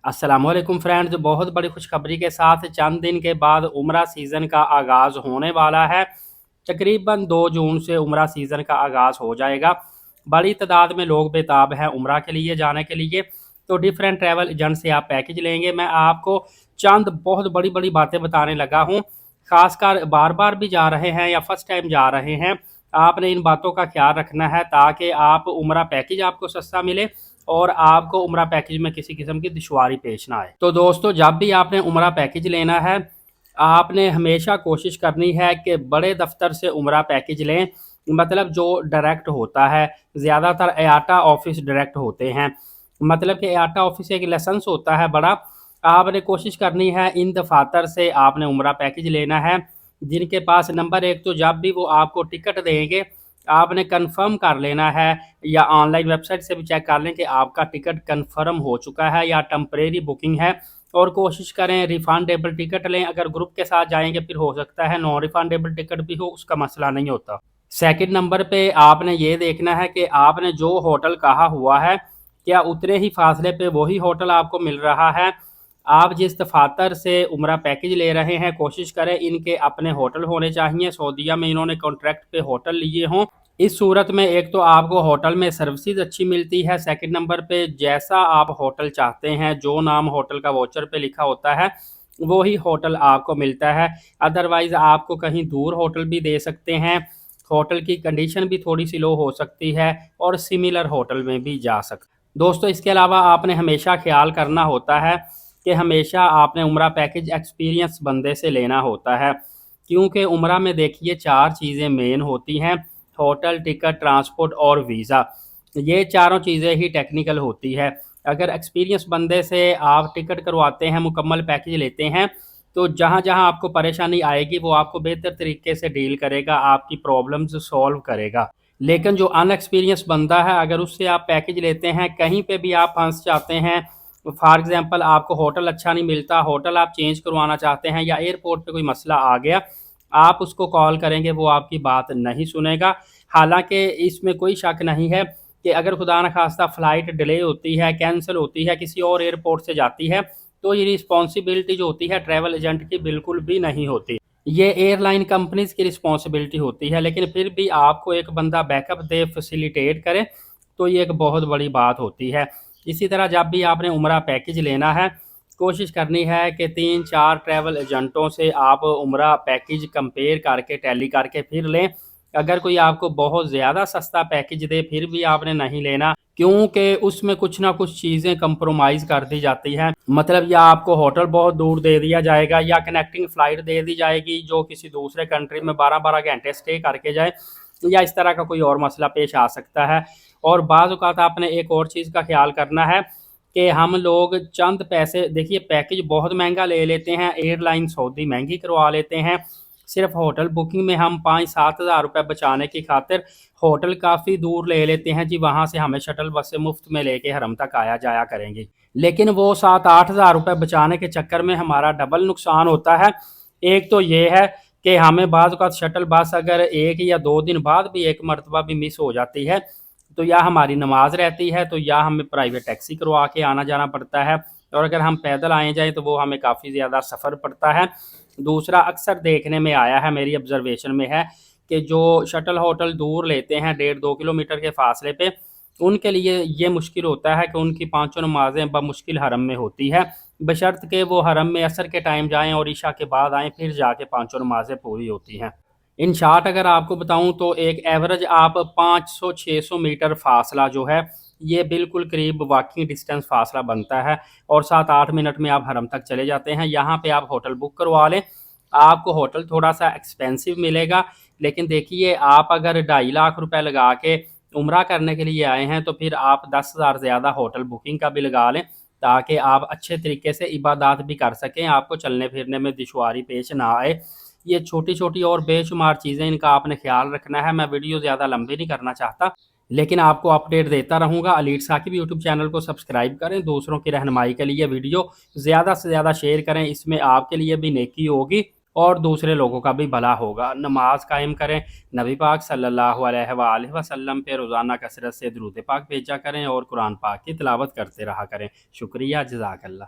अस्सलामुअलैकुम फ्रेंड्स, बहुत बड़ी खुशखबरी के साथ चंद दिन के बाद उम्रा सीज़न का आगाज़ होने वाला है। तकरीबन 2 जून से उम्रा सीज़न का आगाज़ हो जाएगा। बड़ी तादाद में लोग बेताब हैं उम्रा के लिए जाने के लिए। तो डिफरेंट ट्रैवल एजेंट से आप पैकेज लेंगे। मैं आपको चंद बहुत बड़ी बातें बताने लगा हूँ। ख़ासकर बार-बार भी जा रहे हैं या फर्स्ट टाइम जा रहे हैं, आपने इन बातों का ख्याल रखना है ताकि आप उम्रा पैकेज आपको सस्ता मिले और आपको उम्रा पैकेज में किसी किस्म की दुश्वारी पेश ना आए। तो दोस्तों, जब भी आपने उम्रा पैकेज लेना है, आपने हमेशा कोशिश करनी है कि बड़े दफ्तर से उम्रा पैकेज लें, मतलब जो डायरेक्ट होता है। ज़्यादातर एयाटा ऑफिस डायरेक्ट होते हैं, मतलब कि एयाटा ऑफिस एक लाइसेंस होता है बड़ा। आपने कोशिश करनी है इन दफातर से आपने उम्रा पैकेज लेना है, जिनके पास नंबर एक तो जब भी वो आपको टिकट देंगे, आपने कंफर्म कर लेना है या ऑनलाइन वेबसाइट से भी चेक कर लें कि आपका टिकट कंफर्म हो चुका है या टेम्परेरी बुकिंग है। और कोशिश करें रिफंडेबल टिकट लें। अगर ग्रुप के साथ जाएंगे फिर हो सकता है नॉन रिफंडेबल टिकट भी हो, उसका मसला नहीं होता। सेकंड नंबर पे आपने ये देखना है कि आपने जो होटल कहा हुआ है, क्या उतने ही फासले पे वही होटल आपको मिल रहा है। आप जिस दफातर से उम्रा पैकेज ले रहे हैं, कोशिश करें इनके अपने होटल होने चाहिए। सऊदीया में इन्होंने कॉन्ट्रैक्ट पे होटल लिए हों। इस सूरत में एक तो आपको होटल में सर्विसेज अच्छी मिलती है। सेकंड नंबर पे जैसा आप होटल चाहते हैं, जो नाम होटल का वाउचर पे लिखा होता है, वही होटल आपको मिलता है। अदरवाइज़ आपको कहीं दूर होटल भी दे सकते हैं। होटल की कंडीशन भी थोड़ी सी लो हो सकती है और सिमिलर होटल में भी जा सकते। दोस्तों, इसके अलावा आपने हमेशा ख्याल करना होता है कि हमेशा आपने उम्रा पैकेज एक्सपीरियंस बंदे से लेना होता है, क्योंकि उम्रा में देखिए 4 चीज़ें मेन होती हैं: होटल, टिकट, ट्रांसपोर्ट और वीज़ा। ये चारों चीज़ें ही टेक्निकल होती है। अगर एक्सपीरियंस बंदे से आप टिकट करवाते हैं, मुकम्मल पैकेज लेते हैं, तो जहाँ-जहाँ आपको परेशानी आएगी वो आपको बेहतर तरीके से डील करेगा, आपकी प्रॉब्लम्स सॉल्व करेगा। लेकिन जो अनएक्सपीरियंस बंदा है, अगर उससे आप पैकेज लेते हैं, कहीं पे भी आप फँस जाते हैं, फॉर एग्ज़ाम्पल आपको होटल अच्छा नहीं मिलता, होटल आप चेंज करवाना चाहते हैं या एयरपोर्ट पे कोई मसला आ गया, आप उसको कॉल करेंगे वो आपकी बात नहीं सुनेगा। हालाँकि इसमें कोई शक नहीं है कि अगर खुदा न ख़ास्ता फ़्लाइट डिले होती है, कैंसल होती है, किसी और एयरपोर्ट से जाती है, तो ये रिस्पॉन्सिबिलिटी जो होती है ट्रैवल एजेंट की बिल्कुल भी नहीं होती। ये एयरलाइन कंपनीज़ की रिस्पॉन्सिबिलिटी होती है, लेकिन फिर भी आपको एक बंदा बैकअप दे, फैसिलिटेट करे, तो ये एक बहुत बड़ी बात होती है। इसी तरह जब भी आपने उम्रा पैकेज लेना है, कोशिश करनी है कि 3-4 ट्रैवल एजेंटों से आप उम्रा पैकेज कंपेयर करके, टैली करके फिर लें। अगर कोई आपको बहुत ज़्यादा सस्ता पैकेज दे फिर भी आपने नहीं लेना, क्योंकि उसमें कुछ ना कुछ चीज़ें कंप्रोमाइज़ कर दी जाती हैं। मतलब या आपको होटल बहुत दूर दे दिया जाएगा या कनेक्टिंग फ़्लाइट दे दी जाएगी जो किसी दूसरे कंट्री में 12-12 घंटे स्टे करके जाए, या इस तरह का कोई और मसला पेश आ सकता है। और बाज़ औक़ात आपने एक और चीज़ का ख़्याल करना है कि हम लोग चंद पैसे, देखिए पैकेज बहुत महंगा ले लेते हैं, एयरलाइन सऊदी महंगी करवा लेते हैं। सिर्फ होटल बुकिंग में हम 5-7 हज़ार रुपये बचाने की खातिर होटल काफ़ी दूर ले लेते हैं जी, वहाँ से हमें शटल बस से मुफ्त में लेके हरम तक आया जाया करेंगी। लेकिन वो 7-8 हज़ार रुपये बचाने के चक्कर में हमारा डबल नुकसान होता है। एक तो ये है कि हमें बाज़ औक़ात शटल बस अगर 1 या 2 दिन बाद भी एक मरतबा भी मिस हो जाती है, तो या हमारी नमाज रहती है, तो या हमें प्राइवेट टैक्सी करवा के आना जाना पड़ता है, और अगर हम पैदल आए जाएँ तो वो हमें काफ़ी ज़्यादा सफ़र पड़ता है। दूसरा, अक्सर देखने में आया है, मेरी ऑब्ज़र्वेशन में है कि जो शटल होटल दूर लेते हैं 1.5-2 किलोमीटर के फ़ासले पे, उनके लिए ये मुश्किल होता है कि उनकी पाँचों नमाज़ें बमुश्किल हरम में होती है, बशर्त के वो हरम में असर के टाइम जाएँ और इशा के बाद आएँ, फिर जाके पाँचों नमाज़ें पूरी होती हैं। इन शॉर्ट अगर आपको बताऊँ तो एक एवरेज आप 500-600 मीटर फ़ासला जो है, ये बिल्कुल करीब वॉकिंग डिस्टेंस फ़ासला बनता है, और 7-8 मिनट में आप हरम तक चले जाते हैं। यहाँ पे आप होटल बुक करवा लें, आपको होटल थोड़ा-सा एक्सपेंसिव मिलेगा, लेकिन देखिए आप अगर 2.5 लाख रुपए लगा के उम्रा करने के लिए आए हैं, तो फिर आप 10,000 ज़्यादा होटल बुकिंग का भी लगा लें, ताकि आप अच्छे तरीके से इबादत भी कर सकें, आपको चलने-फिरने में दुश्वारी पेश ना आए। ये छोटी-छोटी और बेशुमार चीज़ें, इनका आपने ख़्याल रखना है। मैं वीडियो ज़्यादा लंबी नहीं करना चाहता, लेकिन आपको अपडेट देता रहूँगा। अलीट साकिब यूट्यूब चैनल को सब्सक्राइब करें, दूसरों की रहनुमाई के लिए वीडियो ज़्यादा से ज़्यादा शेयर करें, इसमें आपके लिए भी नेकी होगी और दूसरे लोगों का भी भला होगा। नमाज़ कायम करें, नबी पाक सल्लल्लाहु अलैहि वसल्लम पे रोज़ाना कसरत से दुरूद पाक भेजा करें और कुरान पाक की तिलावत करते रहा करें। शुक्रिया, जज़ाकल्लाह।